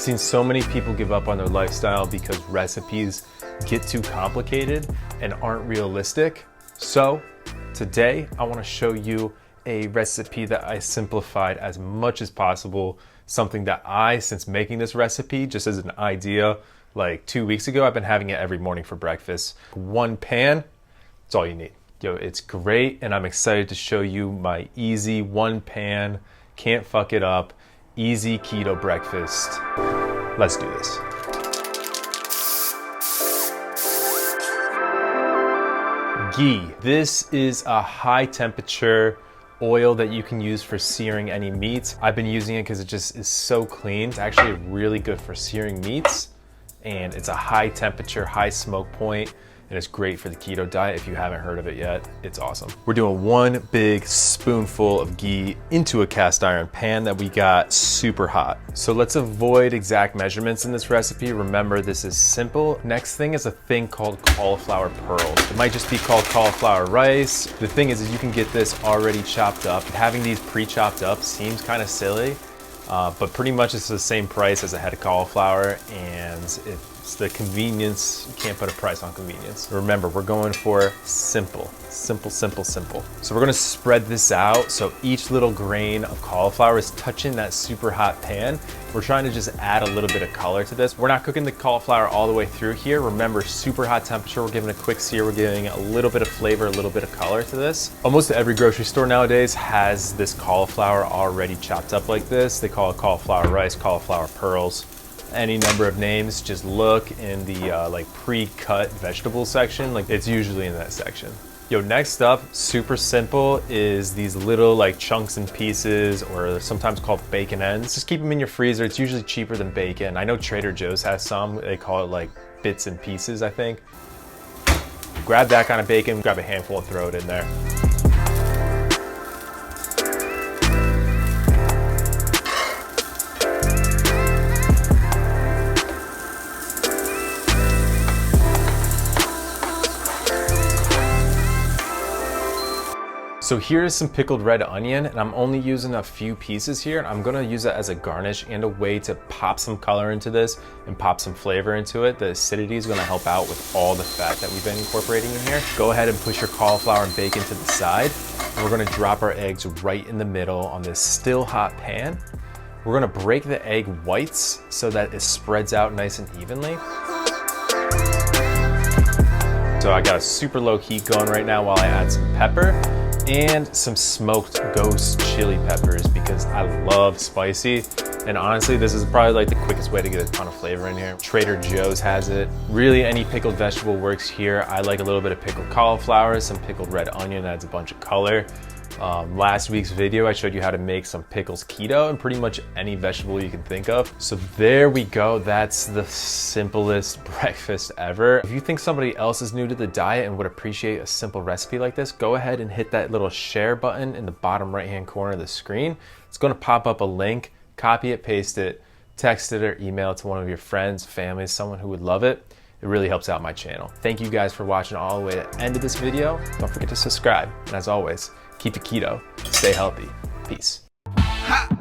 seen so many people give up on their lifestyle because recipes get too complicated and aren't realistic. So today I want to show you a recipe that I simplified as much as possible. Something that since making this recipe, just as an idea, like 2 weeks ago, I've been having it every morning for breakfast. One pan, that's all you need. Yo, it's great, and I'm excited to show you my easy one pan, can't fuck it up, easy keto breakfast. Let's do this. Ghee. This is a high temperature oil that you can use for searing any meats. I've been using it because it just is so clean. It's actually really good for searing meats, and it's a high temperature, high smoke point, and it's great for the keto diet. If you haven't heard of it yet, it's awesome. We're doing one big spoonful of ghee into a cast iron pan that we got super hot. So let's avoid exact measurements in this recipe. Remember, this is simple. Next thing is a thing called cauliflower pearls. It might just be called cauliflower rice. The thing is you can get this already chopped up. Having these pre-chopped up seems kind of silly, but pretty much it's the same price as a head of cauliflower, and it's the convenience. You can't put a price on convenience. Remember, we're going for simple. So we're gonna spread this out so each little grain of cauliflower is touching that super hot pan. We're trying to just add a little bit of color to this. We're not cooking the cauliflower all the way through here. Remember, super hot temperature. We're giving a quick sear. We're giving a little bit of flavor, a little bit of color to this. Almost every grocery store nowadays has this cauliflower already chopped up like this. They call it cauliflower rice, cauliflower pearls, any number of names. Just look in the like pre-cut vegetable section. Like, it's usually in that section. Yo, next up, super simple, is these little like chunks and pieces, or sometimes called bacon ends. Just keep them in your freezer. It's usually cheaper than bacon. I know Trader Joe's has some. They call it like bits and pieces, I think. Grab that kind of bacon, grab a handful and throw it in there. So here's some pickled red onion, and I'm only using a few pieces here. I'm gonna use it as a garnish and a way to pop some color into this and pop some flavor into it. The acidity is gonna help out with all the fat that we've been incorporating in here. Go ahead and push your cauliflower and bacon to the side. And we're gonna drop our eggs right in the middle on this still hot pan. We're gonna break the egg whites so that it spreads out nice and evenly. So I got a super low heat going right now while I add some pepper and some smoked ghost chili peppers because I love spicy. And honestly, this is probably like the quickest way to get a ton of flavor in here. Trader Joe's has it. Really, any pickled vegetable works here. I like a little bit of pickled cauliflower, some pickled red onion, adds a bunch of color. Last week's video, I showed you how to make some pickles keto and pretty much any vegetable you can think of. So there we go. That's the simplest breakfast ever. If you think somebody else is new to the diet and would appreciate a simple recipe like this, go ahead and hit that little share button in the bottom right-hand corner of the screen. It's going to pop up a link. Copy it, paste it, text it, or email it to one of your friends, family, someone who would love it. It really helps out my channel. Thank you guys for watching all the way to the end of this video. Don't forget to subscribe. And as always, keep it keto, stay healthy. Peace. Ha!